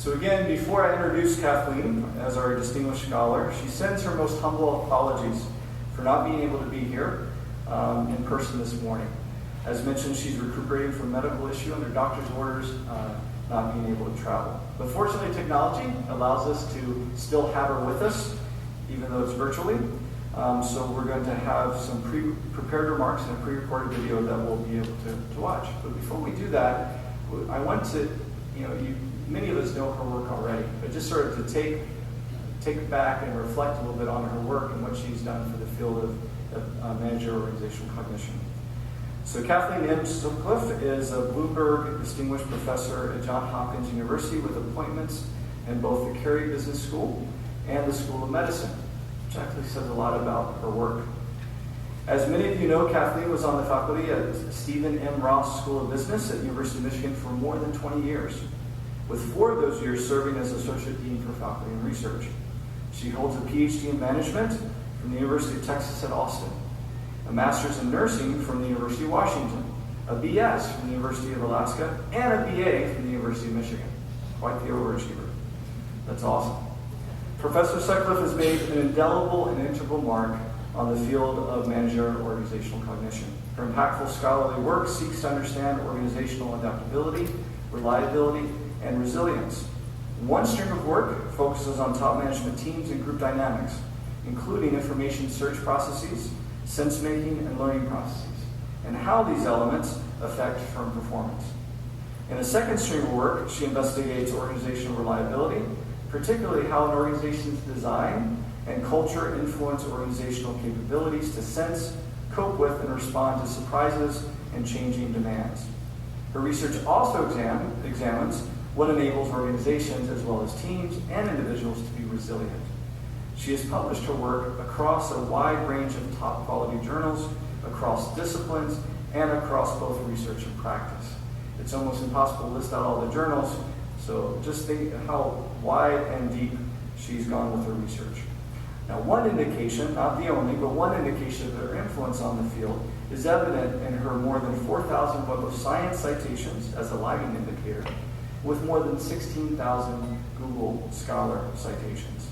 So again, before I introduce Kathleen as our distinguished scholar, she sends her most humble apologies for not being able to be here in person this morning. As mentioned, she's recuperating from a medical issue and her doctor's orders not being able to travel. But fortunately, technology allows us to still have her with us, even though it's virtually. So we're going to have some prepared remarks and a pre-recorded video that we'll be able to watch. But before we do that, I want to, many of us know her work already, but just sort of to take it back and reflect a little bit on her work and what she's done for the field of managerial organizational cognition. So Kathleen M. Sutcliffe is a Bloomberg Distinguished Professor at Johns Hopkins University with appointments in both the Carey Business School and the School of Medicine, which actually says a lot about her work. As many of you know, Kathleen was on the faculty at Stephen M. Ross School of Business at University of Michigan for more than 20 years, with 4 of those years serving as Associate Dean for Faculty and Research. She holds a PhD in Management from the University of Texas at Austin, a Master's in Nursing from the University of Washington, a BS from the University of Alaska, and a BA from the University of Michigan. Quite the overachiever. That's awesome. Professor Sutcliffe has made an indelible and integral mark on the field of managerial organizational cognition. Her impactful scholarly work seeks to understand organizational adaptability, reliability, and resilience. One stream of work focuses on top management teams and group dynamics, including information search processes, sense-making, and learning processes, and how these elements affect firm performance. In a second stream of work, she investigates organizational reliability, particularly how an organization's design and culture influence organizational capabilities to sense, cope with, and respond to surprises and changing demands. Her research also examines what enables organizations as well as teams and individuals to be resilient. She has published her work across a wide range of top quality journals, across disciplines, and across both research and practice. It's almost impossible to list out all the journals, so just think how wide and deep she's gone with her research. Now, one indication, not the only, but one indication of her influence on the field is evident in her more than 4,000 Web of Science citations as a lagging indicator, with more than 16,000 Google Scholar citations.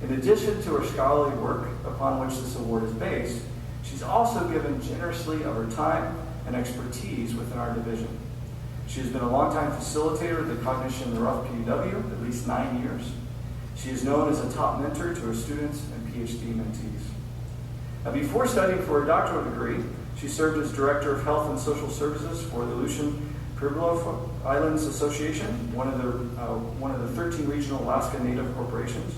In addition to her scholarly work upon which this award is based, she's also given generously of her time and expertise within our division. She has been a longtime facilitator of the Cognition in the Rough PUW, at least 9 years. She is known as a top mentor to her students and PhD mentees. Now, before studying for her doctoral degree, she served as Director of Health and Social Services for the Aleutian Pribilof Islands Association, one of the 13 regional Alaska Native corporations.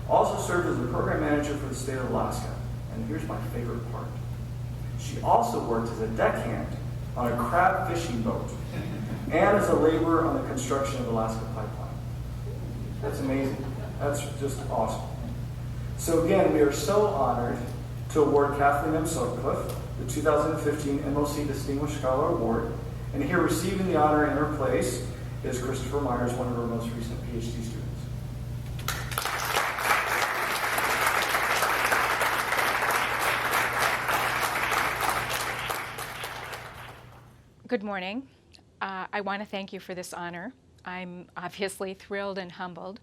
Also served as a program manager for the state of Alaska. And here's my favorite part. She also worked as a deckhand on a crab fishing boat and as a laborer on the construction of Alaska Pipeline. That's amazing. That's just awesome. So again, we are so honored to award Kathleen M. Sutcliffe the 2015 MOC Distinguished Scholar Award. And here receiving the honor in her place is Christopher Myers, one of our most recent PhD students. Good morning. I want to thank you for this honor. I'm obviously thrilled and humbled.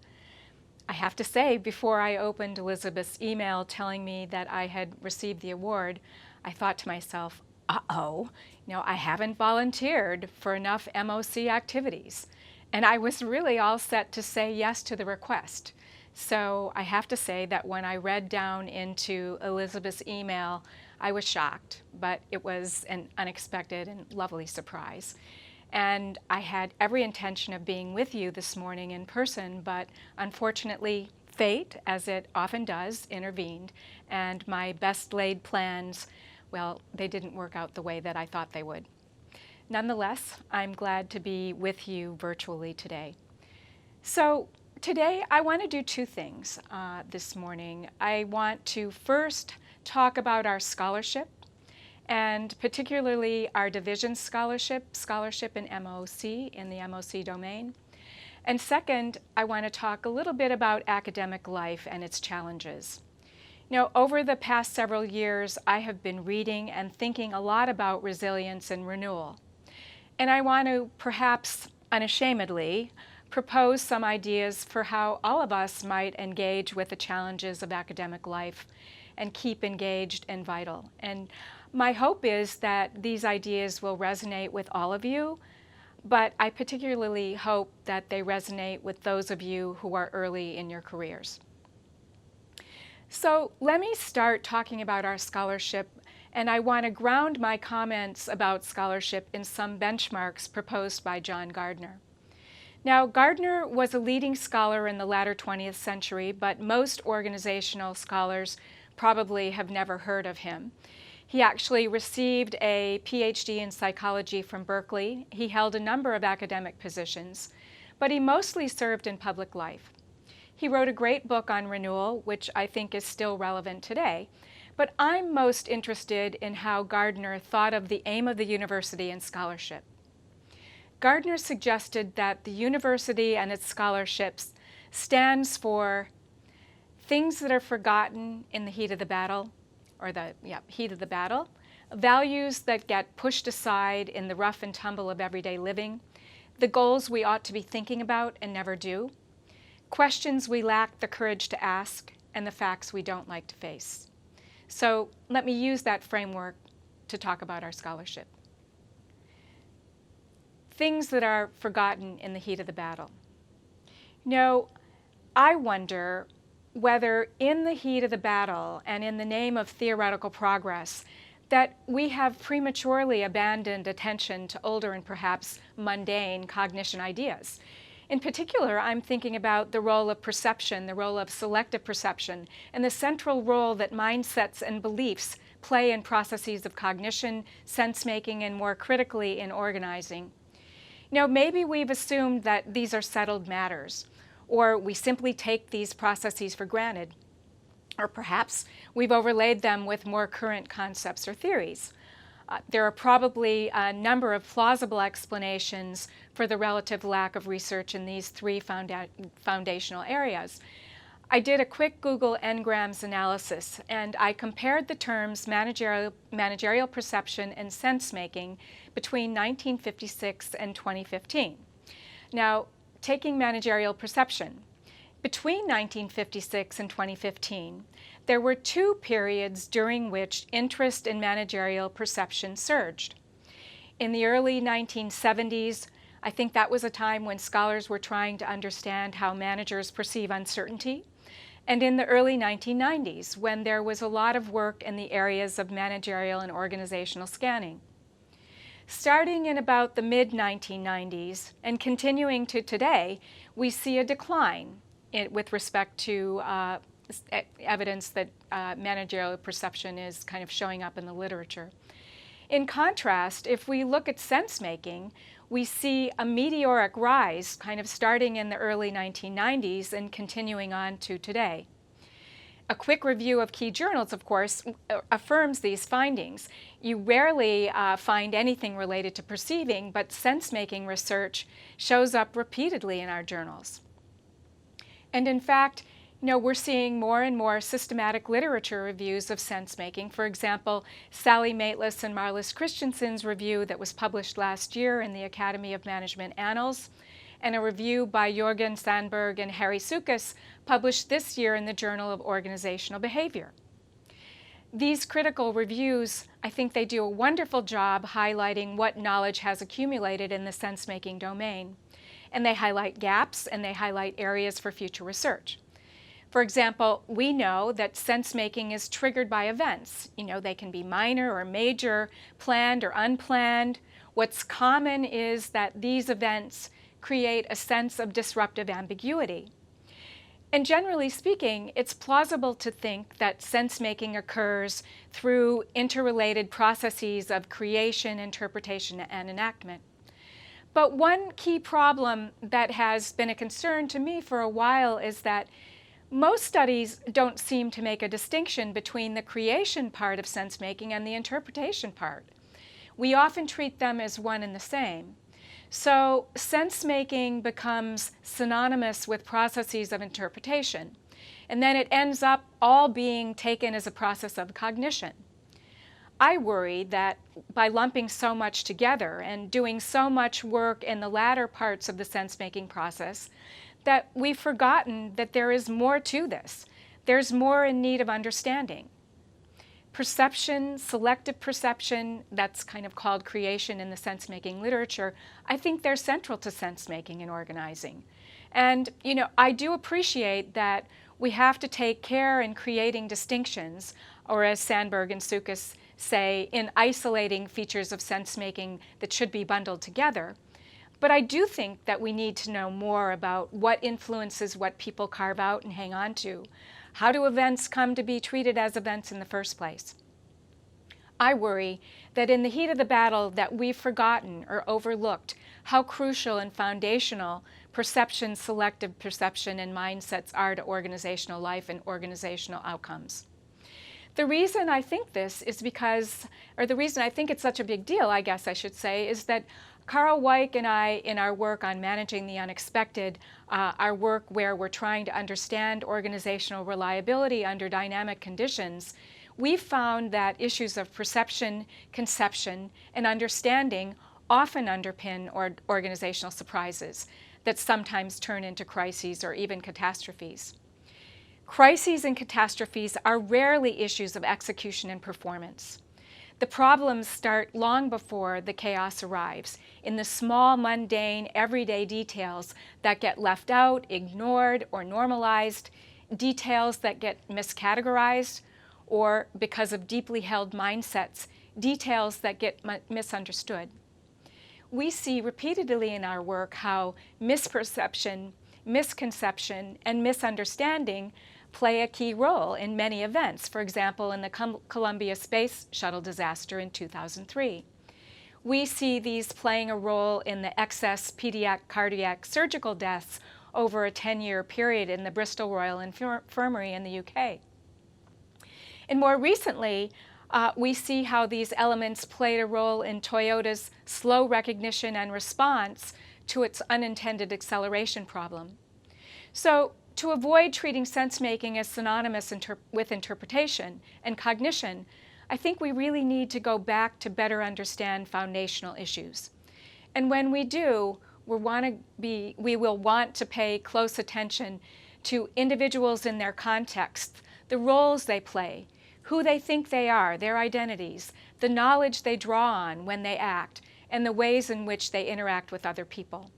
I have to say, before I opened Elizabeth's email telling me that I had received the award, I thought to myself, I haven't volunteered for enough MOC activities. And I was really all set to say yes to the request. So I have to say that when I read down into Elizabeth's email, I was shocked, but it was an unexpected and lovely surprise. And I had every intention of being with you this morning in person, but unfortunately, fate, as it often does, intervened, and my best laid plans, well, they didn't work out the way that I thought they would. Nonetheless, I'm glad to be with you virtually today. So today, I want to do 2 things this morning. I want to first talk about our scholarship, and particularly our division scholarship in MOC, in the MOC domain. And second, I want to talk a little bit about academic life and its challenges. Over the past several years, I have been reading and thinking a lot about resilience and renewal. And I want to perhaps unashamedly propose some ideas for how all of us might engage with the challenges of academic life and keep engaged and vital. And my hope is that these ideas will resonate with all of you, but I particularly hope that they resonate with those of you who are early in your careers. So let me start talking about our scholarship, and I want to ground my comments about scholarship in some benchmarks proposed by John Gardner. Now, Gardner was a leading scholar in the latter 20th century, but most organizational scholars probably have never heard of him. He actually received a PhD in psychology from Berkeley. He held a number of academic positions, but he mostly served in public life. He wrote a great book on renewal, which I think is still relevant today, but I'm most interested in how Gardner thought of the aim of the university and scholarship. Gardner suggested that the university and its scholarships stands for things that are forgotten in the heat of the battle, heat of the battle, values that get pushed aside in the rough and tumble of everyday living, the goals we ought to be thinking about and never do, questions we lack the courage to ask, and the facts we don't like to face. So let me use that framework to talk about our scholarship. Things that are forgotten in the heat of the battle. I wonder whether in the heat of the battle and in the name of theoretical progress that we have prematurely abandoned attention to older and perhaps mundane cognition ideas. In particular, I'm thinking about the role of perception, the role of selective perception, and the central role that mindsets and beliefs play in processes of cognition, sense-making, and more critically in organizing. Maybe we've assumed that these are settled matters, or we simply take these processes for granted, or perhaps we've overlaid them with more current concepts or theories. There are probably a number of plausible explanations for the relative lack of research in these three foundational areas. I did a quick Google Ngrams analysis, and I compared the terms managerial perception and sense-making between 1956 and 2015. Now, taking managerial perception, between 1956 and 2015, there were two periods during which interest in managerial perception surged. In the early 1970s, I think that was a time when scholars were trying to understand how managers perceive uncertainty. And in the early 1990s, when there was a lot of work in the areas of managerial and organizational scanning. Starting in about the mid-1990s and continuing to today, we see a decline with respect to evidence that managerial perception is kind of showing up in the literature. In contrast, if we look at sense-making, we see a meteoric rise kind of starting in the early 1990s and continuing on to today. A quick review of key journals, of course, affirms these findings. You rarely find anything related to perceiving, but sense-making research shows up repeatedly in our journals. And in fact, we're seeing more and more systematic literature reviews of sense-making. For example, Sally Maitlis and Marlis Christensen's review that was published last year in the Academy of Management Annals, and a review by Jorgen Sandberg and Harry Sukas published this year in the Journal of Organizational Behavior. These critical reviews, I think they do a wonderful job highlighting what knowledge has accumulated in the sense-making domain. And they highlight gaps and they highlight areas for future research. For example, we know that sense-making is triggered by events. They can be minor or major, planned or unplanned. What's common is that these events create a sense of disruptive ambiguity. And generally speaking, it's plausible to think that sense-making occurs through interrelated processes of creation, interpretation, and enactment. But one key problem that has been a concern to me for a while is that most studies don't seem to make a distinction between the creation part of sense-making and the interpretation part. We often treat them as one and the same. So sense-making becomes synonymous with processes of interpretation, and then it ends up all being taken as a process of cognition. I worry that by lumping so much together and doing so much work in the latter parts of the sense-making process, that we've forgotten that there is more to this. There's more in need of understanding. Perception, selective perception, that's kind of called creation in the sense-making literature, I think they're central to sense-making and organizing. And, I do appreciate that we have to take care in creating distinctions, or as Sandberg and Sutcliffe say, in isolating features of sense-making that should be bundled together. But I do think that we need to know more about what influences what people carve out and hang on to. How do events come to be treated as events in the first place? I worry that in the heat of the battle that we've forgotten or overlooked how crucial and foundational perception, selective perception, and mindsets are to organizational life and organizational outcomes. The reason I think this is because, or the reason I think it's such a big deal, I guess I should say, is that Carl Weick and I, in our work on managing the unexpected, our work where we're trying to understand organizational reliability under dynamic conditions, we've found that issues of perception, conception, and understanding often underpin organizational surprises that sometimes turn into crises or even catastrophes. Crises and catastrophes are rarely issues of execution and performance. The problems start long before the chaos arrives, in the small, mundane, everyday details that get left out, ignored, or normalized, details that get miscategorized, or because of deeply held mindsets, details that get misunderstood. We see repeatedly in our work how misperception, misconception, and misunderstanding play a key role in many events, for example, in the Columbia Space Shuttle disaster in 2003. We see these playing a role in the excess pediatric cardiac surgical deaths over a 10-year period in the Bristol Royal Infirmary in the UK. And more recently, we see how these elements played a role in Toyota's slow recognition and response to its unintended acceleration problem. So, to avoid treating sense-making as synonymous with interpretation and cognition, I think we really need to go back to better understand foundational issues. And when we do, we will want to pay close attention to individuals in their context, the roles they play, who they think they are, their identities, the knowledge they draw on when they act, and the ways in which they interact with other people.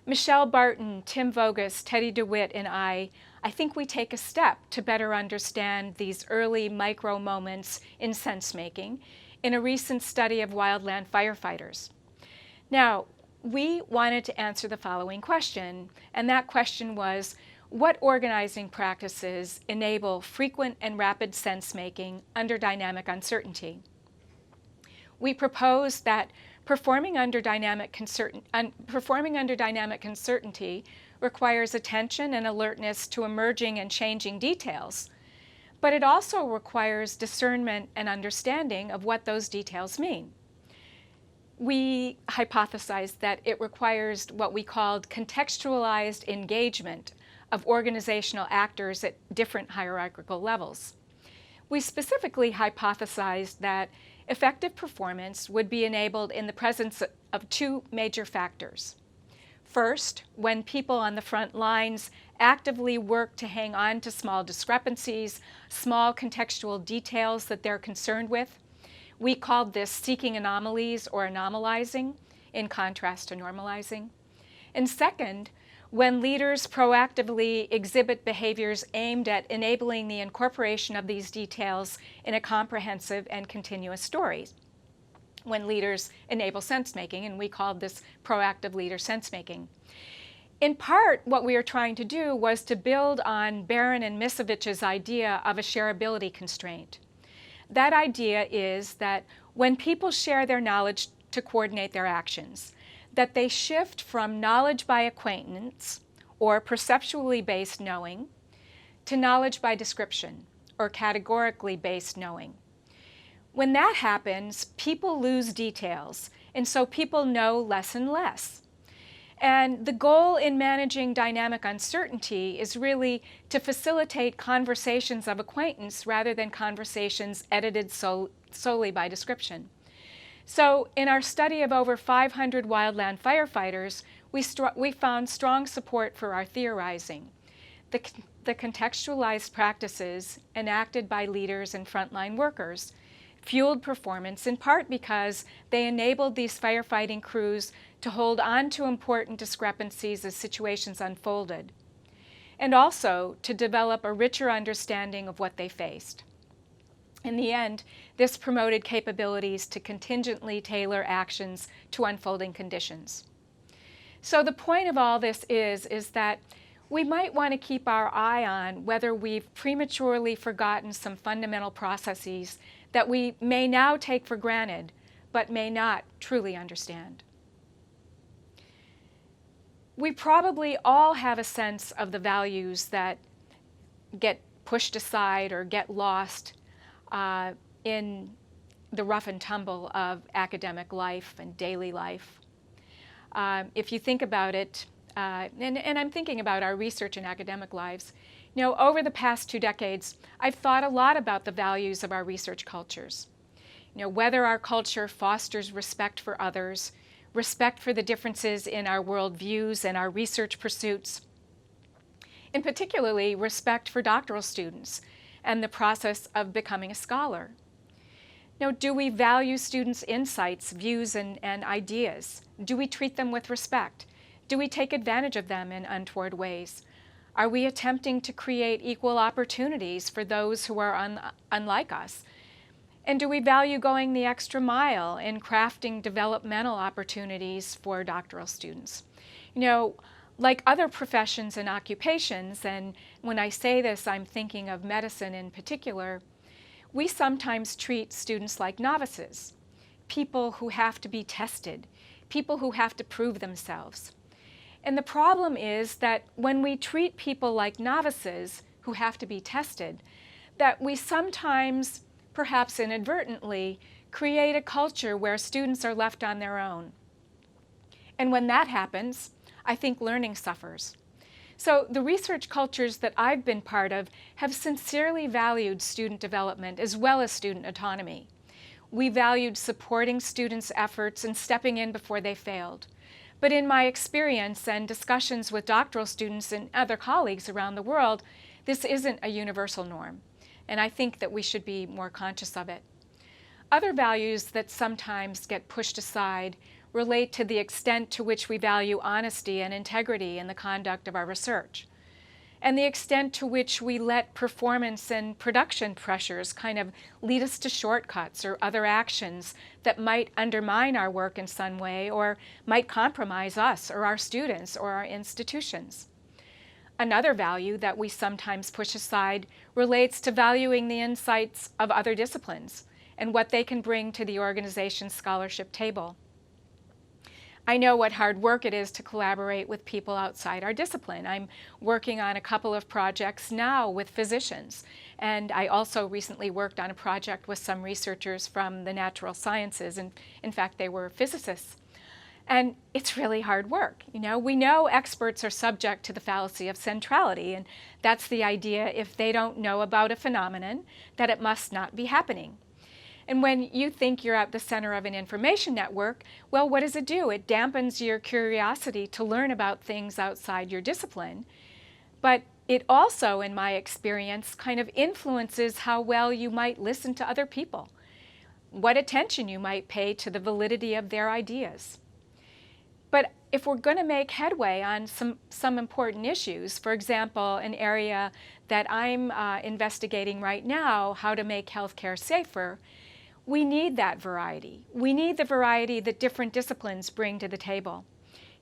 Michelle Barton, Tim Voges, Teddy DeWitt, and I think we take a step to better understand these early micro moments in sense-making in a recent study of wildland firefighters. Now, we wanted to answer the following question, and that question was, what organizing practices enable frequent and rapid sense-making under dynamic uncertainty? We proposed that performing under dynamic uncertainty requires attention and alertness to emerging and changing details, but it also requires discernment and understanding of what those details mean. We hypothesized that it requires what we called contextualized engagement of organizational actors at different hierarchical levels. We specifically hypothesized that effective performance would be enabled in the presence of two major factors. First, when people on the front lines actively work to hang on to small discrepancies, small contextual details that they're concerned with. We called this seeking anomalies or anomalizing, in contrast to normalizing. And second, when leaders proactively exhibit behaviors aimed at enabling the incorporation of these details in a comprehensive and continuous story. When leaders enable sense-making, and we called this proactive leader sense-making. In part, what we were trying to do was to build on Barron and Misovich's idea of a shareability constraint. That idea is that when people share their knowledge to coordinate their actions, that they shift from knowledge by acquaintance, or perceptually based knowing, to knowledge by description, or categorically based knowing. When that happens, people lose details, and so people know less and less. And the goal in managing dynamic uncertainty is really to facilitate conversations of acquaintance rather than conversations edited solely by description. So in our study of over 500 wildland firefighters, we found strong support for our theorizing. The contextualized practices enacted by leaders and frontline workers fueled performance in part because they enabled these firefighting crews to hold on to important discrepancies as situations unfolded, and also to develop a richer understanding of what they faced. In the end, this promoted capabilities to contingently tailor actions to unfolding conditions. So the point of all this is that we might want to keep our eye on whether we've prematurely forgotten some fundamental processes that we may now take for granted, but may not truly understand. We probably all have a sense of the values that get pushed aside or get lost in the rough and tumble of academic life and daily life. If you think about it, and I'm thinking about our research and academic lives, you know, over the past 2 decades, I've thought a lot about the values of our research cultures. You know, whether our culture fosters respect for others, respect for the differences in our worldviews and our research pursuits, and particularly respect for doctoral students and the process of becoming a scholar. Now, do we value students' insights, views, and ideas? Do we treat them with respect? Do we take advantage of them in untoward ways? Are we attempting to create equal opportunities for those who are unlike us? And do we value going the extra mile in crafting developmental opportunities for doctoral students? You know, like other professions and occupations, and when I say this, I'm thinking of medicine in particular, we sometimes treat students like novices, people who have to be tested, people who have to prove themselves. And the problem is that when we treat people like novices who have to be tested, that we sometimes, perhaps inadvertently, create a culture where students are left on their own. And when that happens, I think learning suffers. So the research cultures that I've been part of have sincerely valued student development as well as student autonomy. We valued supporting students' efforts and stepping in before they failed. But in my experience and discussions with doctoral students and other colleagues around the world, this isn't a universal norm, and I think that we should be more conscious of it. Other values that sometimes get pushed aside relate to the extent to which we value honesty and integrity in the conduct of our research, and the extent to which we let performance and production pressures kind of lead us to shortcuts or other actions that might undermine our work in some way or might compromise us or our students or our institutions. Another value that we sometimes push aside relates to valuing the insights of other disciplines and what they can bring to the organization's scholarship table. I know what hard work it is to collaborate with people outside our discipline. I'm working on a couple of projects now with physicians, and I also recently worked on a project with some researchers from the natural sciences, and in fact they were physicists. And it's really hard work. You know, we know experts are subject to the fallacy of centrality, and that's the idea if they don't know about a phenomenon, that it must not be happening. And when you think you're at the center of an information network, well, what does it do? It dampens your curiosity to learn about things outside your discipline. But it also, in my experience, kind of influences how well you might listen to other people, what attention you might pay to the validity of their ideas. But if we're going to make headway on some important issues, for example, an area that I'm investigating right now, how to make healthcare safer, we need that variety. We need the variety that different disciplines bring to the table.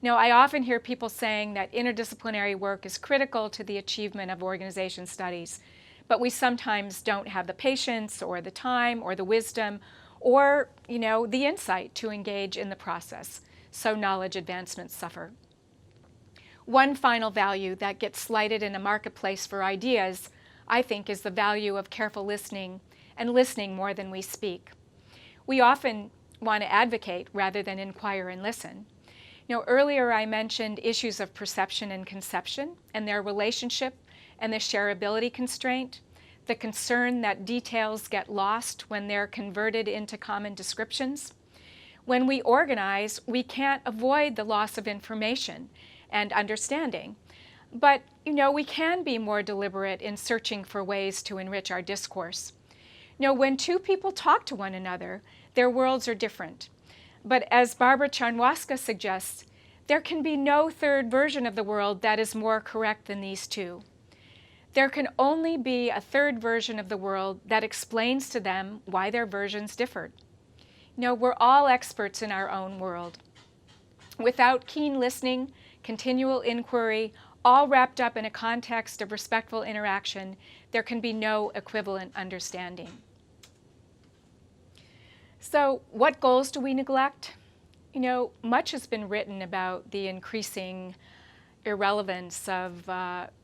You know, I often hear people saying that interdisciplinary work is critical to the achievement of organization studies, but we sometimes don't have the patience or the time or the wisdom or, you know, the insight to engage in the process, so knowledge advancements suffer. One final value that gets slighted in a marketplace for ideas, I think, is the value of careful listening and listening more than we speak. We often want to advocate rather than inquire and listen. Earlier I mentioned issues of perception and conception and their relationship and the shareability constraint, the concern that details get lost when they're converted into common descriptions. When we organize, we can't avoid the loss of information and understanding. But, we can be more deliberate in searching for ways to enrich our discourse. When two people talk to one another, their worlds are different. But as Barbara Charnwaska suggests, there can be no third version of the world that is more correct than these two. There can only be a third version of the world that explains to them why their versions differed. We're all experts in our own world. Without keen listening, continual inquiry, all wrapped up in a context of respectful interaction, there can be no equivalent understanding. So, what goals do we neglect? Much has been written about the increasing irrelevance of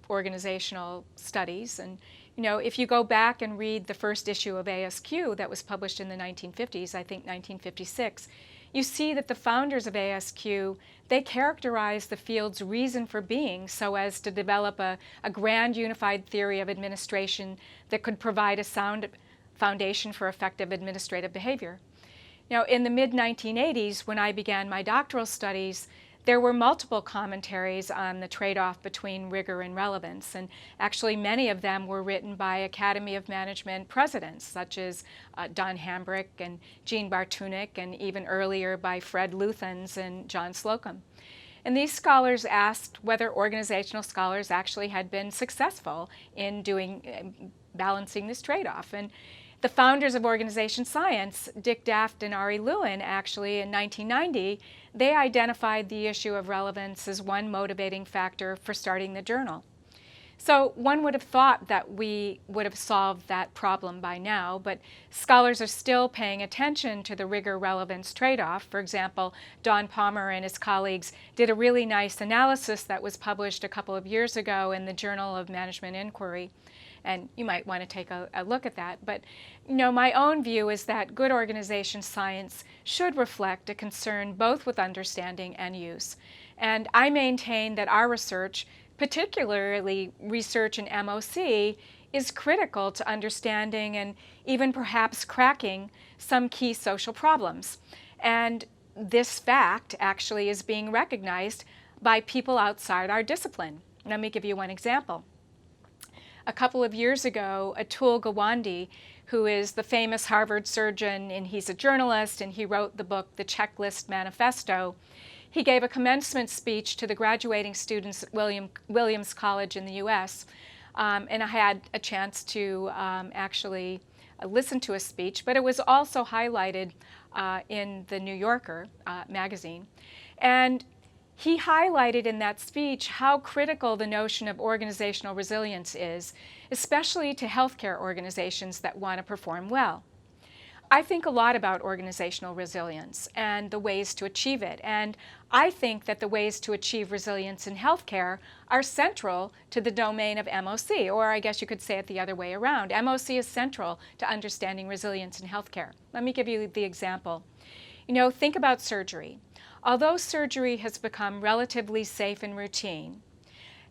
organizational studies. And, if you go back and read the first issue of ASQ that was published in the 1950s, I think 1956, you see that the founders of ASQ, they characterized the field's reason for being so as to develop a grand unified theory of administration that could provide a sound foundation for effective administrative behavior. In the mid-1980s, when I began my doctoral studies, there were multiple commentaries on the trade-off between rigor and relevance, and actually many of them were written by Academy of Management presidents, such as Don Hambrick and Jean Bartunek, and even earlier by Fred Luthans and John Slocum. And these scholars asked whether organizational scholars actually had been successful in balancing this trade-off. And the founders of organization science, Dick Daft and Ari Lewin, actually in 1990, they identified the issue of relevance as one motivating factor for starting the journal. So one would have thought that we would have solved that problem by now, but scholars are still paying attention to the rigor-relevance trade-off. For example, Don Palmer and his colleagues did a really nice analysis that was published a couple of years ago in the Journal of Management Inquiry. And you might want to take a look at that. But my own view is that good organization science should reflect a concern both with understanding and use. And I maintain that our research, particularly research in MOC, is critical to understanding and even perhaps cracking some key social problems. And this fact actually is being recognized by people outside our discipline. Let me give you one example. A couple of years ago, Atul Gawande, who is the famous Harvard surgeon, and he's a journalist, and he wrote the book, The Checklist Manifesto, he gave a commencement speech to the graduating students at Williams College in the US. And I had a chance to actually listen to his speech, but it was also highlighted in the New Yorker magazine. And he highlighted in that speech how critical the notion of organizational resilience is, especially to healthcare organizations that want to perform well. I think a lot about organizational resilience and the ways to achieve it, and I think that the ways to achieve resilience in healthcare are central to the domain of MOC, or I guess you could say it the other way around. MOC is central to understanding resilience in healthcare. Let me give you the example. Think about surgery. Although surgery has become relatively safe and routine,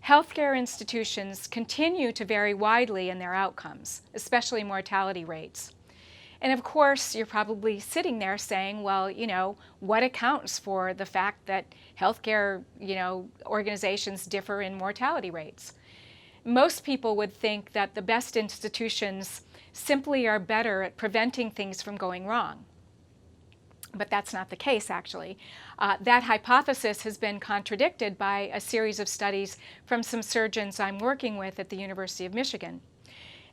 healthcare institutions continue to vary widely in their outcomes, especially mortality rates. And of course, you're probably sitting there saying, well, what accounts for the fact that healthcare, organizations differ in mortality rates? Most people would think that the best institutions simply are better at preventing things from going wrong. But that's not the case, actually. That hypothesis has been contradicted by a series of studies from some surgeons I'm working with at the University of Michigan.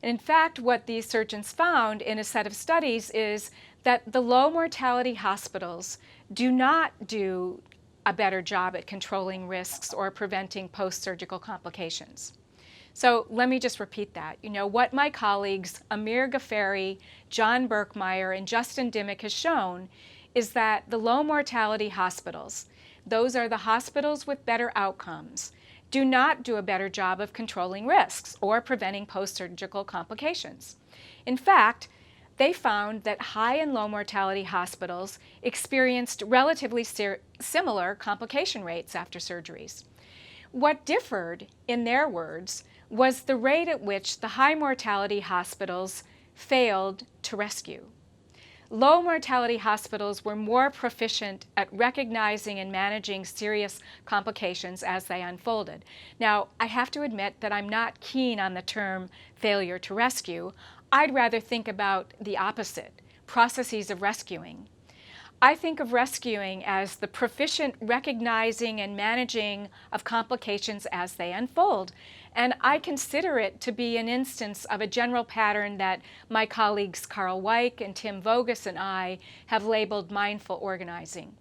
And in fact, what these surgeons found in a set of studies is that the low mortality hospitals do not do a better job at controlling risks or preventing post-surgical complications. So let me just repeat that. What my colleagues Amir Ghaffari, John Berkmeyer, and Justin Dimmick has shown is that the low mortality hospitals, those are the hospitals with better outcomes, do not do a better job of controlling risks or preventing post-surgical complications. In fact, they found that high and low mortality hospitals experienced relatively similar complication rates after surgeries. What differed, in their words, was the rate at which the high mortality hospitals failed to rescue. Low mortality hospitals were more proficient at recognizing and managing serious complications as they unfolded. Now, I have to admit that I'm not keen on the term failure to rescue. I'd rather think about the opposite, processes of rescuing. I think of rescuing as the proficient recognizing and managing of complications as they unfold. And I consider it to be an instance of a general pattern that my colleagues Carl Weick and Tim Voges and I have labeled mindful organizing.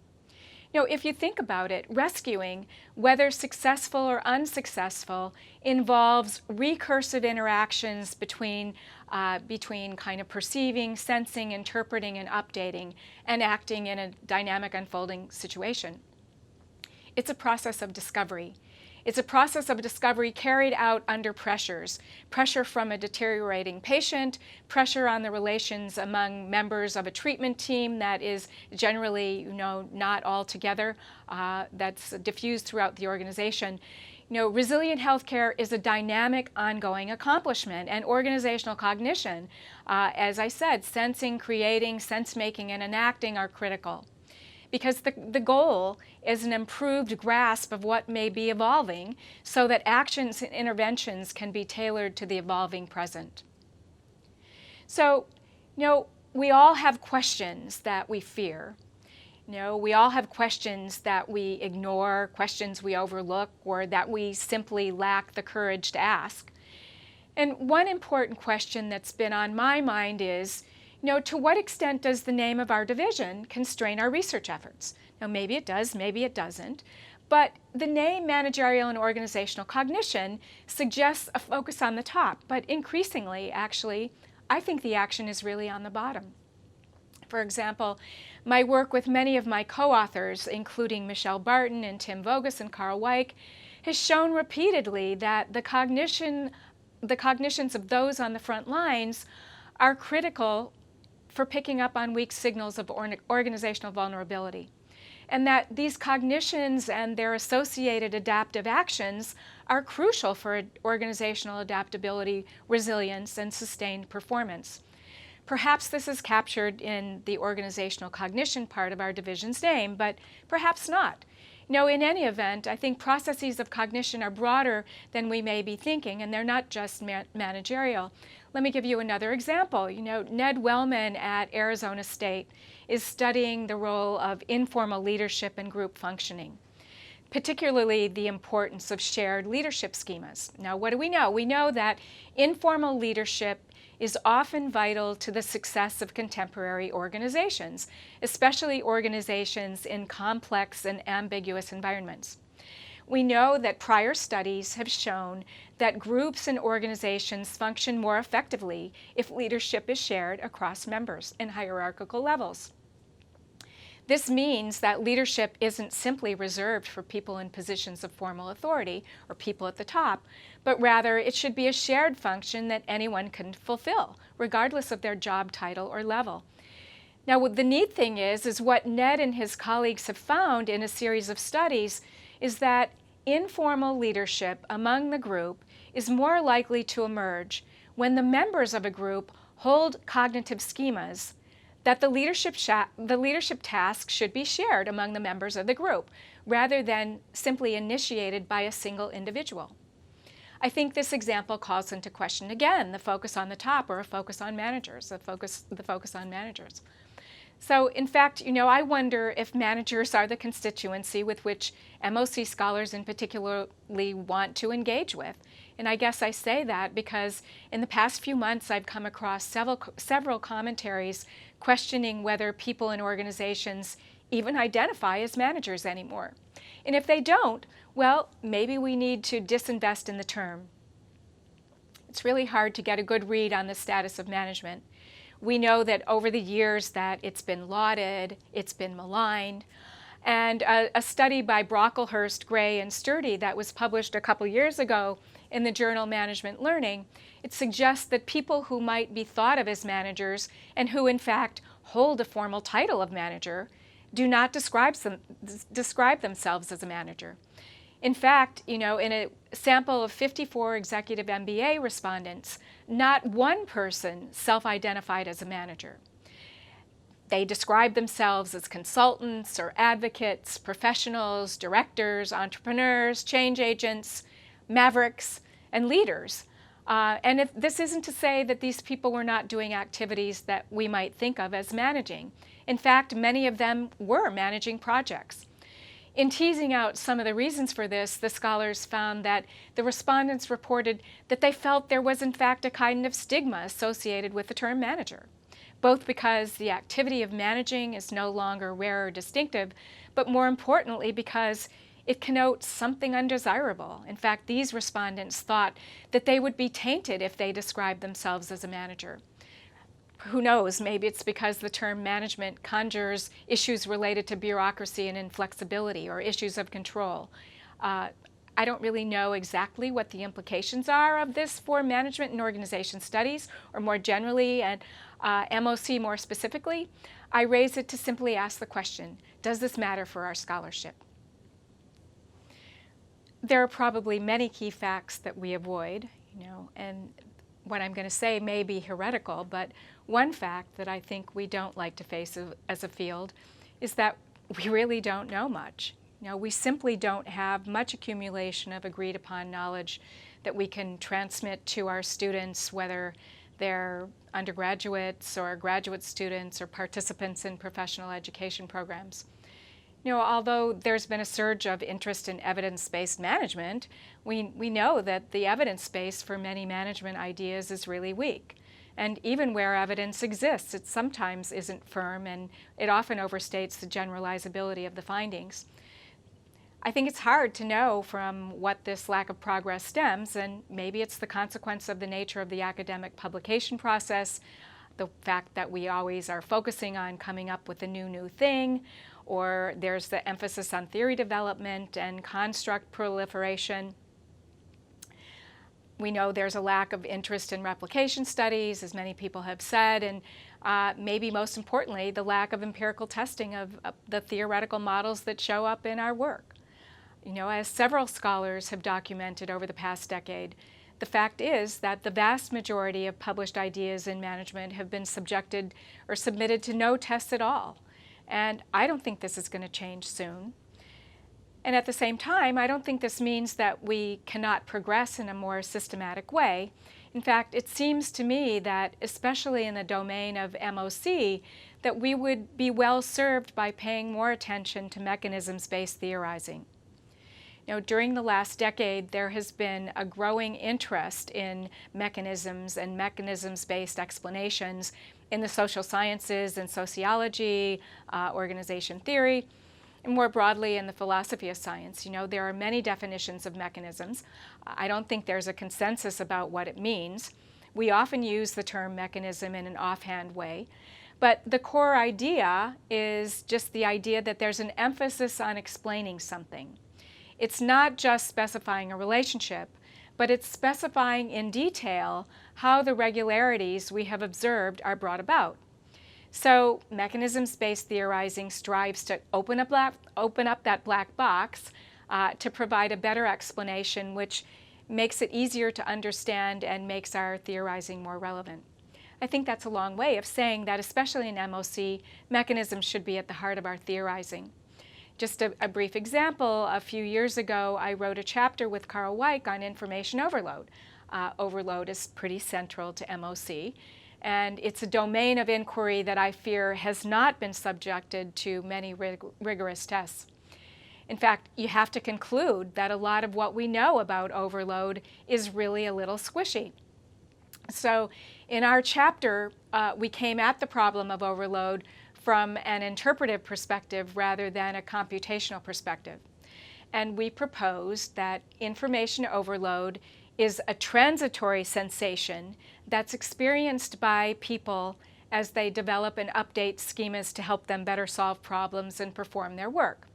You know, if you think about it, rescuing, whether successful or unsuccessful, involves recursive interactions between kind of perceiving, sensing, interpreting, and updating, and acting in a dynamic unfolding situation. It's a process of discovery. It's a process of discovery carried out under pressures. Pressure from a deteriorating patient, pressure on the relations among members of a treatment team that is generally, not all together, that's diffused throughout the organization. Resilient healthcare is a dynamic, ongoing accomplishment, and organizational cognition, as I said, sensing, creating, sense-making, and enacting are critical. Because the goal is an improved grasp of what may be evolving so that actions and interventions can be tailored to the evolving present. So, we all have questions that we fear. We all have questions that we ignore, questions we overlook, or that we simply lack the courage to ask. And one important question that's been on my mind is, to what extent does the name of our division constrain our research efforts? Now, maybe it does, maybe it doesn't, but the name managerial and organizational cognition suggests a focus on the top, but increasingly, actually, I think the action is really on the bottom. For example, my work with many of my co-authors, including Michelle Barton and Tim Voges and Carl Weick, has shown repeatedly that the cognitions of those on the front lines are critical for picking up on weak signals of organizational vulnerability, and that these cognitions and their associated adaptive actions are crucial for organizational adaptability, resilience, and sustained performance. Perhaps this is captured in the organizational cognition part of our division's name, but perhaps not. In any event, I think processes of cognition are broader than we may be thinking, and they're not just managerial. Let me give you another example. Ned Wellman at Arizona State is studying the role of informal leadership and group functioning, particularly the importance of shared leadership schemas. Now, what do we know? We know that informal leadership is often vital to the success of contemporary organizations, especially organizations in complex and ambiguous environments. We know that prior studies have shown that groups and organizations function more effectively if leadership is shared across members in hierarchical levels. This means that leadership isn't simply reserved for people in positions of formal authority or people at the top, but rather it should be a shared function that anyone can fulfill, regardless of their job title or level. Now, the neat thing is what Ned and his colleagues have found in a series of studies is that informal leadership among the group is more likely to emerge when the members of a group hold cognitive schemas that the leadership task should be shared among the members of the group, rather than simply initiated by a single individual. I think this example calls into question, again, the focus on the top or a focus on managers, the focus on managers. So, in fact, I wonder if managers are the constituency with which MOC scholars in particularly want to engage with. And I guess I say that because in the past few months I've come across several commentaries questioning whether people in organizations even identify as managers anymore. And if they don't, well, maybe we need to disinvest in the term. It's really hard to get a good read on the status of management. We know that over the years that it's been lauded, it's been maligned, and a study by Brocklehurst, Gray, and Sturdy that was published a couple years ago in the journal Management Learning, it suggests that people who might be thought of as managers and who in fact hold a formal title of manager do not describe themselves as a manager. In fact, in a sample of 54 executive MBA respondents, not one person self-identified as a manager. They describe themselves as consultants or advocates, professionals, directors, entrepreneurs, change agents, mavericks, and leaders. And this isn't to say that these people were not doing activities that we might think of as managing. In fact, many of them were managing projects. In teasing out some of the reasons for this, the scholars found that the respondents reported that they felt there was in fact a kind of stigma associated with the term manager, both because the activity of managing is no longer rare or distinctive, but more importantly because it connotes something undesirable. In fact, these respondents thought that they would be tainted if they described themselves as a manager. Who knows, maybe it's because the term management conjures issues related to bureaucracy and inflexibility or issues of control. I don't really know exactly what the implications are of this for management and organization studies, or more generally, and MOC more specifically. I raise it to simply ask the question, does this matter for our scholarship? There are probably many key facts that we avoid, and what I'm going to say may be heretical, but one fact that I think we don't like to face as a field is that we really don't know much. We simply don't have much accumulation of agreed upon knowledge that we can transmit to our students, whether they're undergraduates or graduate students or participants in professional education programs. Although there's been a surge of interest in evidence-based management, we know that the evidence base for many management ideas is really weak. And even where evidence exists, it sometimes isn't firm, and it often overstates the generalizability of the findings. I think it's hard to know from what this lack of progress stems, and maybe it's the consequence of the nature of the academic publication process, the fact that we always are focusing on coming up with a new thing, or there's the emphasis on theory development and construct proliferation. We know there's a lack of interest in replication studies, as many people have said, and maybe most importantly, the lack of empirical testing of the theoretical models that show up in our work. As several scholars have documented over the past decade, the fact is that the vast majority of published ideas in management have been subjected or submitted to no tests at all. And I don't think this is going to change soon. And at the same time, I don't think this means that we cannot progress in a more systematic way. In fact, it seems to me that, especially in the domain of MOC, that we would be well served by paying more attention to mechanisms-based theorizing. During the last decade, there has been a growing interest in mechanisms and mechanisms-based explanations in the social sciences and sociology, organization theory, and more broadly in the philosophy of science. There are many definitions of mechanisms. I don't think there's a consensus about what it means. We often use the term mechanism in an offhand way, but the core idea is just the idea that there's an emphasis on explaining something. It's not just specifying a relationship, but it's specifying in detail how the regularities we have observed are brought about. So mechanisms-based theorizing strives to open up that black box to provide a better explanation, which makes it easier to understand and makes our theorizing more relevant. I think that's a long way of saying that, especially in MOC, mechanisms should be at the heart of our theorizing. Just a brief example, a few years ago I wrote a chapter with Carl Weick on information overload. Overload is pretty central to MOC, and it's a domain of inquiry that I fear has not been subjected to many rigorous tests. In fact, you have to conclude that a lot of what we know about overload is really a little squishy. So in our chapter, we came at the problem of overload from an interpretive perspective rather than a computational perspective. And we proposed that information overload is a transitory sensation that's experienced by people as they develop and update schemas to help them better solve problems and perform their work.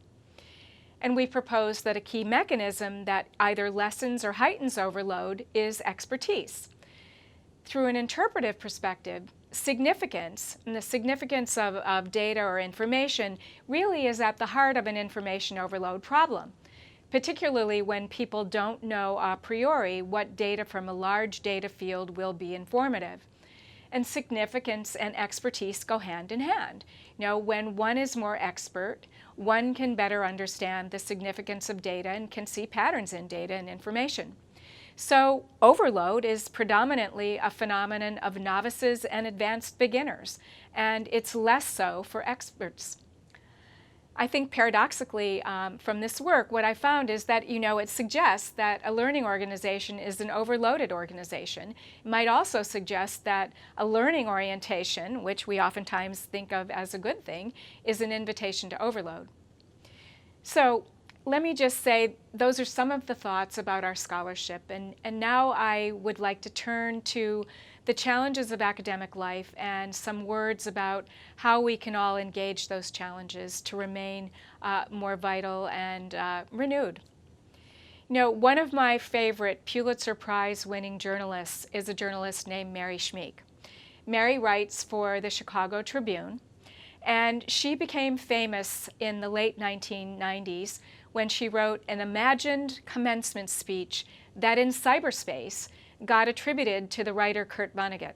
And we propose that a key mechanism that either lessens or heightens overload is expertise. Through an interpretive perspective, significance, and the significance of data or information really is at the heart of an information overload problem, particularly when people don't know a priori what data from a large data field will be informative. And significance and expertise go hand in hand. You know, when one is more expert, one can better understand the significance of data and can see patterns in data and information. So overload is predominantly a phenomenon of novices and advanced beginners, and it's less so for experts. I think paradoxically from this work, what I found is that, it suggests that a learning organization is an overloaded organization. It might also suggest that a learning orientation, which we oftentimes think of as a good thing, is an invitation to overload. So let me just say those are some of the thoughts about our scholarship, and now I would like to turn to the challenges of academic life and some words about how we can all engage those challenges to remain more vital and renewed. One of my favorite Pulitzer Prize-winning journalists is a journalist named Mary Schmeek. Mary writes for the Chicago Tribune, and she became famous in the late 1990s when she wrote an imagined commencement speech that in cyberspace got attributed to the writer Kurt Vonnegut.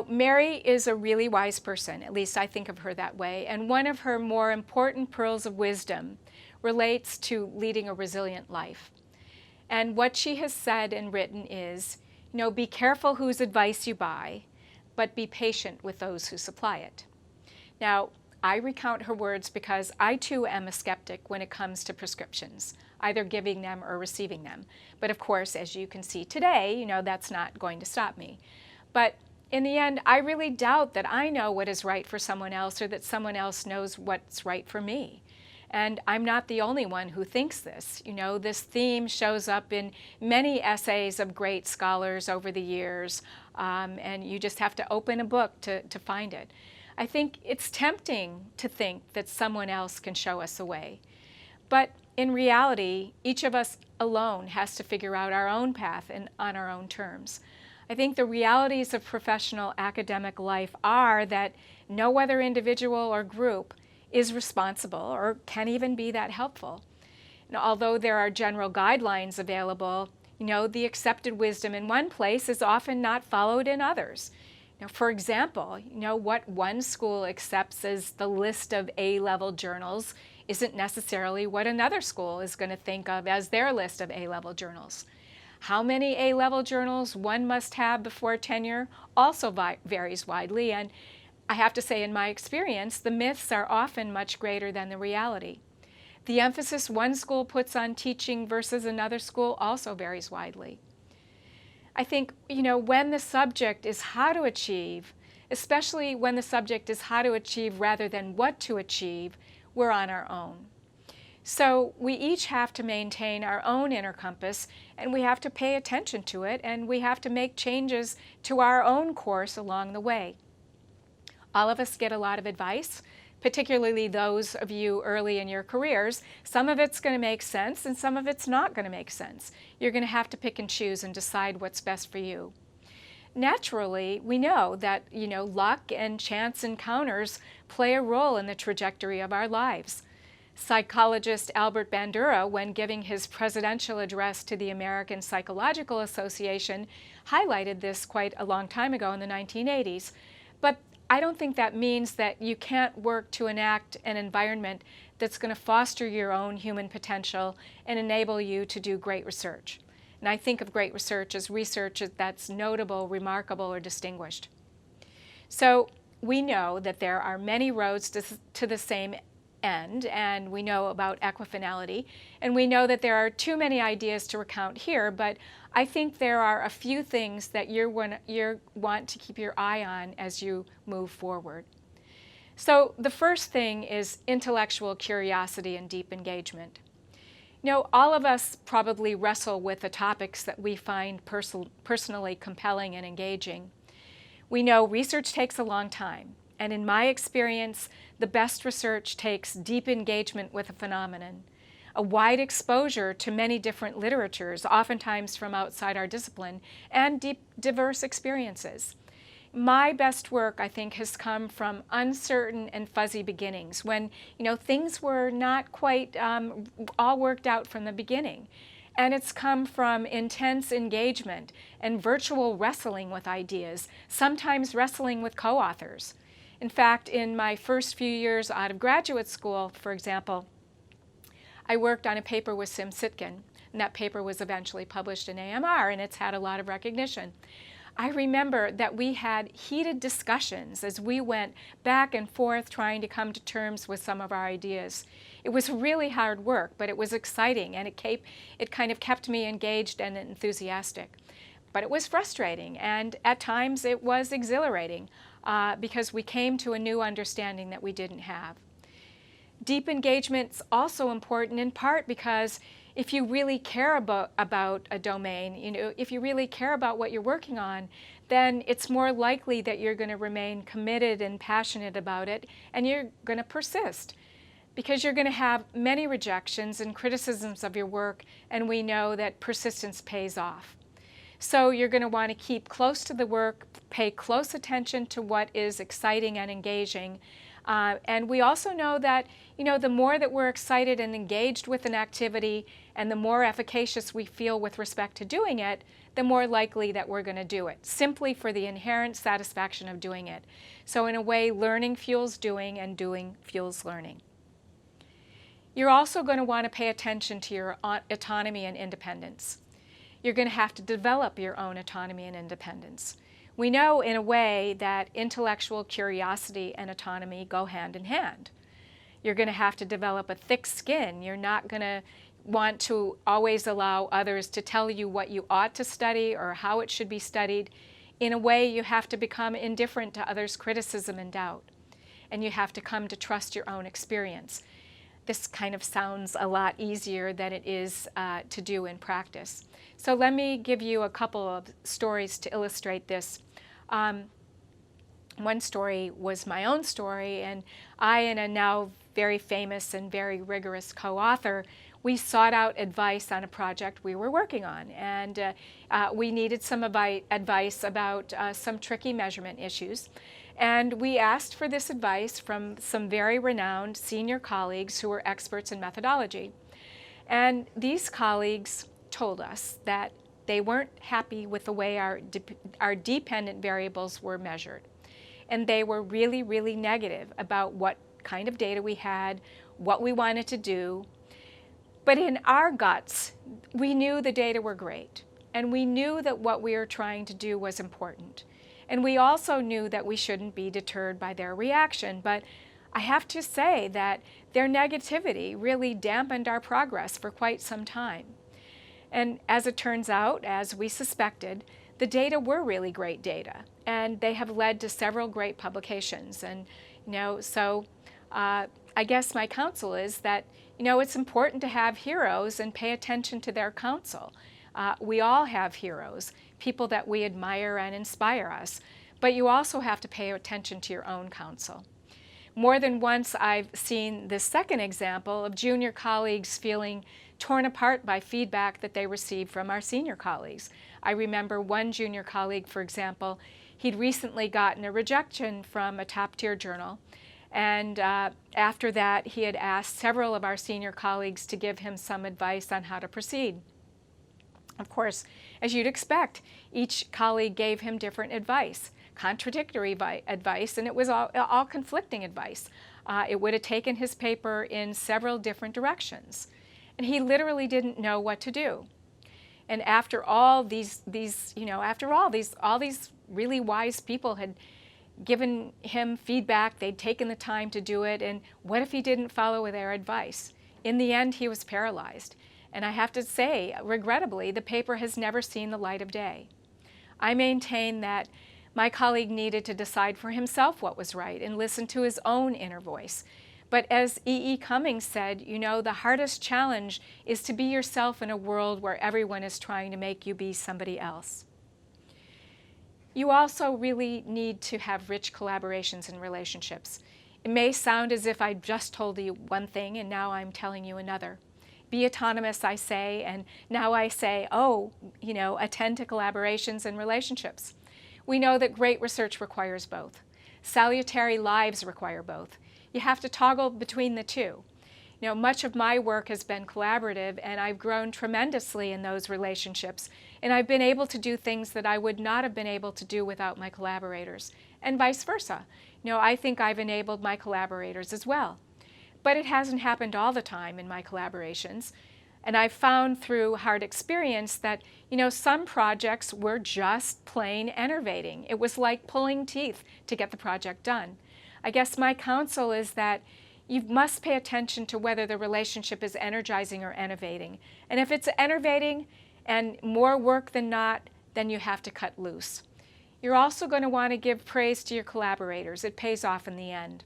Mary is a really wise person, at least I think of her that way, and one of her more important pearls of wisdom relates to leading a resilient life. And what she has said and written is, be careful whose advice you buy, but be patient with those who supply it. Now, I recount her words because I too am a skeptic when it comes to prescriptions, either giving them or receiving them. But of course, as you can see today, that's not going to stop me. But in the end, I really doubt that I know what is right for someone else or that someone else knows what's right for me. And I'm not the only one who thinks this. This theme shows up in many essays of great scholars over the years, and you just have to open a book to find it. I think it's tempting to think that someone else can show us a way. But in reality, each of us alone has to figure out our own path and on our own terms. I think the realities of professional academic life are that no other individual or group is responsible or can even be that helpful. Although there are general guidelines available, the accepted wisdom in one place is often not followed in others. For example, what one school accepts as the list of A-level journals isn't necessarily what another school is going to think of as their list of A-level journals. How many A-level journals one must have before tenure also varies widely, and I have to say in my experience, the myths are often much greater than the reality. The emphasis one school puts on teaching versus another school also varies widely. I think, when the subject is how to achieve, especially when the subject is how to achieve rather than what to achieve, we're on our own. So we each have to maintain our own inner compass, and we have to pay attention to it, and we have to make changes to our own course along the way. All of us get a lot of advice, particularly those of you early in your careers. Some of it's going to make sense and some of it's not going to make sense. You're going to have to pick and choose and decide what's best for you. Naturally, we know that, luck and chance encounters play a role in the trajectory of our lives. Psychologist Albert Bandura, when giving his presidential address to the American Psychological Association, highlighted this quite a long time ago in the 1980s. But I don't think that means that you can't work to enact an environment that's going to foster your own human potential and enable you to do great research. And I think of great research as research that's notable, remarkable, or distinguished. So we know that there are many roads to the same end, and we know about equifinality, and we know that there are too many ideas to recount here, but I think there are a few things that you want to keep your eye on as you move forward. So the first thing is intellectual curiosity and deep engagement. All of us probably wrestle with the topics that we find personally compelling and engaging. We know research takes a long time, And in my experience, the best research takes deep engagement with a phenomenon, a wide exposure to many different literatures, oftentimes from outside our discipline, and deep, diverse experiences. My best work, I think, has come from uncertain and fuzzy beginnings, when things were not quite all worked out from the beginning. And it's come from intense engagement and virtual wrestling with ideas, sometimes wrestling with co-authors. In fact, in my first few years out of graduate school, for example, I worked on a paper with Sim Sitkin, and that paper was eventually published in AMR, and it's had a lot of recognition. I remember that we had heated discussions as we went back and forth trying to come to terms with some of our ideas. It was really hard work, but it was exciting, and it kind of kept me engaged and enthusiastic. But it was frustrating, and at times it was exhilarating because we came to a new understanding that we didn't have. Deep engagement's also important in part because if you really care about a domain, if you really care about what you're working on, then it's more likely that you're going to remain committed and passionate about it, and you're going to persist, because you're going to have many rejections and criticisms of your work, and we know that persistence pays off. So you're going to want to keep close to the work, pay close attention to what is exciting and engaging. And we also know that, the more that we're excited and engaged with an activity and the more efficacious we feel with respect to doing it, the more likely that we're going to do it, simply for the inherent satisfaction of doing it. So in a way, learning fuels doing and doing fuels learning. You're also going to want to pay attention to your autonomy and independence. You're going to have to develop your own autonomy and independence. We know in a way that intellectual curiosity and autonomy go hand in hand. You're going to have to develop a thick skin. You're not going to want to always allow others to tell you what you ought to study or how it should be studied. In a way, you have to become indifferent to others' criticism and doubt. And you have to come to trust your own experience. This kind of sounds a lot easier than it is to do in practice. So let me give you a couple of stories to illustrate this. One story was my own story, and I and a now very famous and very rigorous co-author, we sought out advice on a project we were working on, and we needed some advice about some tricky measurement issues. And we asked for this advice from some very renowned senior colleagues who were experts in methodology. And these colleagues told us that they weren't happy with the way our dependent variables were measured. And they were really, really negative about what kind of data we had, what we wanted to do. But in our guts, we knew the data were great. And we knew that what we were trying to do was important. And we also knew that we shouldn't be deterred by their reaction. But I have to say that their negativity really dampened our progress for quite some time. And as it turns out, as we suspected, the data were really great data, and they have led to several great publications. And so I guess my counsel is that it's important to have heroes and pay attention to their counsel. We all have heroes, people that we admire and inspire us, but you also have to pay attention to your own counsel. More than once, I've seen the second example of junior colleagues feeling torn apart by feedback that they received from our senior colleagues. I remember one junior colleague, for example, he'd recently gotten a rejection from a top-tier journal, and after that he had asked several of our senior colleagues to give him some advice on how to proceed. Of course, as you'd expect, each colleague gave him different advice, contradictory advice, and it was all conflicting advice. It would have taken his paper in several different directions. And he literally didn't know what to do. And after all these really wise people had given him feedback, they'd taken the time to do it, and what if he didn't follow their advice? In the end, he was paralyzed. And I have to say, regrettably, the paper has never seen the light of day. I maintain that my colleague needed to decide for himself what was right and listen to his own inner voice. But as E.E. Cummings said, the hardest challenge is to be yourself in a world where everyone is trying to make you be somebody else. You also really need to have rich collaborations and relationships. It may sound as if I just told you one thing and now I'm telling you another. Be autonomous, I say, and now I say, oh, attend to collaborations and relationships. We know that great research requires both. Salutary lives require both. You have to toggle between the two. Much of my work has been collaborative, and I've grown tremendously in those relationships, and I've been able to do things that I would not have been able to do without my collaborators, and vice versa. I think I've enabled my collaborators as well. But it hasn't happened all the time in my collaborations, and I've found through hard experience that, some projects were just plain enervating. It was like pulling teeth to get the project done. I guess my counsel is that you must pay attention to whether the relationship is energizing or enervating. And if it's enervating and more work than not, then you have to cut loose. You're also going to want to give praise to your collaborators. It pays off in the end.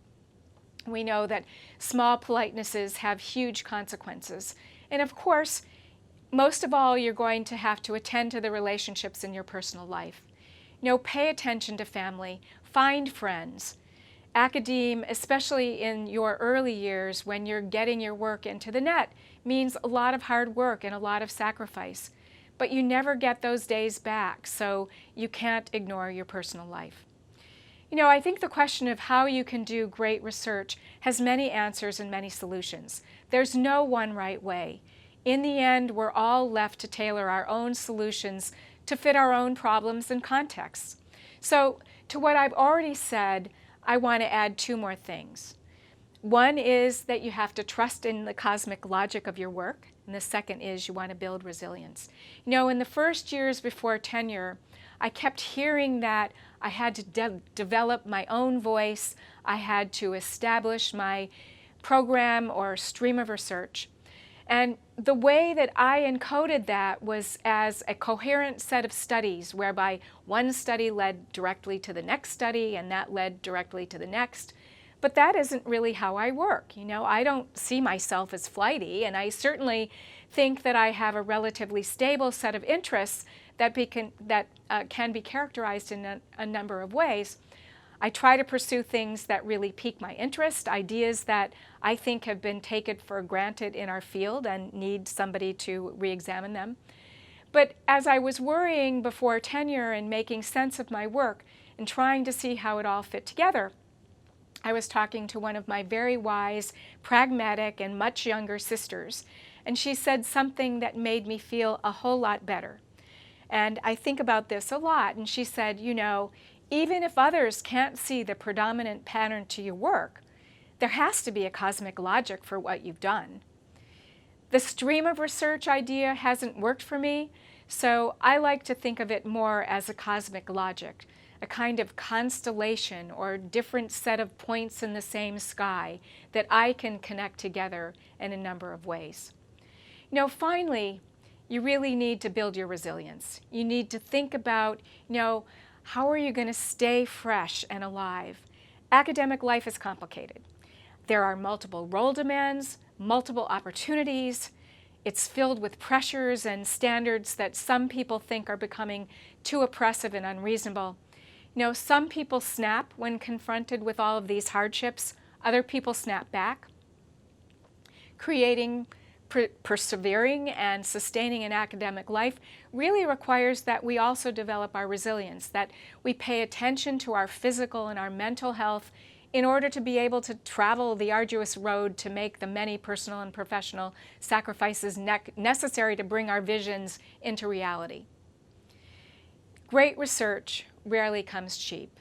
We know that small politenesses have huge consequences. And of course, most of all, you're going to have to attend to the relationships in your personal life. Pay attention to family, find friends. Academe, especially in your early years when you're getting your work into the net, means a lot of hard work and a lot of sacrifice. But you never get those days back, so you can't ignore your personal life. I think the question of how you can do great research has many answers and many solutions. There's no one right way. In the end, we're all left to tailor our own solutions to fit our own problems and contexts. So, to what I've already said, I want to add two more things. One is that you have to trust in the cosmic logic of your work, and the second is you want to build resilience. In the first years before tenure, I kept hearing that I had to develop my own voice, I had to establish my program or stream of research. And the way that I encoded that was as a coherent set of studies, whereby one study led directly to the next study, and that led directly to the next. But that isn't really how I work. I don't see myself as flighty, and I certainly think that I have a relatively stable set of interests that can be characterized in a number of ways. I try to pursue things that really pique my interest, ideas that I think have been taken for granted in our field and need somebody to re-examine them. But as I was worrying before tenure and making sense of my work and trying to see how it all fit together, I was talking to one of my very wise, pragmatic, and much younger sisters, and she said something that made me feel a whole lot better. And I think about this a lot, and she said, even if others can't see the predominant pattern to your work, there has to be a cosmic logic for what you've done. The stream of research idea hasn't worked for me, so I like to think of it more as a cosmic logic, a kind of constellation or different set of points in the same sky that I can connect together in a number of ways. Finally, you really need to build your resilience. You need to think about, how are you going to stay fresh and alive? Academic life is complicated. There are multiple role demands, multiple opportunities. It's filled with pressures and standards that some people think are becoming too oppressive and unreasonable. Some people snap when confronted with all of these hardships. Other people snap back. Persevering and sustaining an academic life really requires that we also develop our resilience, that we pay attention to our physical and our mental health in order to be able to travel the arduous road to make the many personal and professional sacrifices necessary to bring our visions into reality. Great research rarely comes cheap.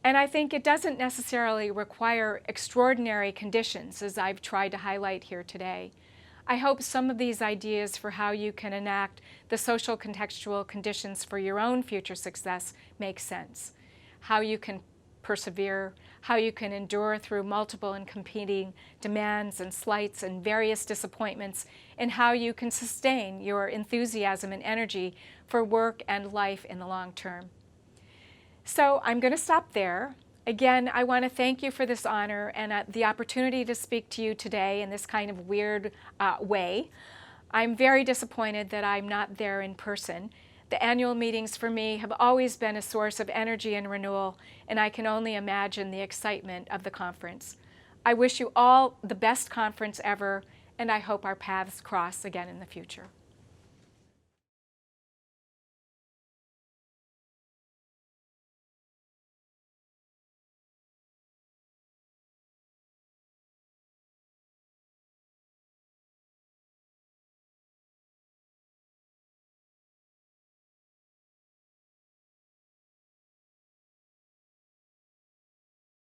And I think it doesn't necessarily require extraordinary conditions, as I've tried to highlight here today. I hope some of these ideas for how you can enact the social contextual conditions for your own future success make sense. How you can persevere, how you can endure through multiple and competing demands and slights and various disappointments, and how you can sustain your enthusiasm and energy for work and life in the long term. So I'm going to stop there. Again, I want to thank you for this honor and the opportunity to speak to you today in this kind of weird way. I'm very disappointed that I'm not there in person. The annual meetings for me have always been a source of energy and renewal, and I can only imagine the excitement of the conference. I wish you all the best conference ever, and I hope our paths cross again in the future.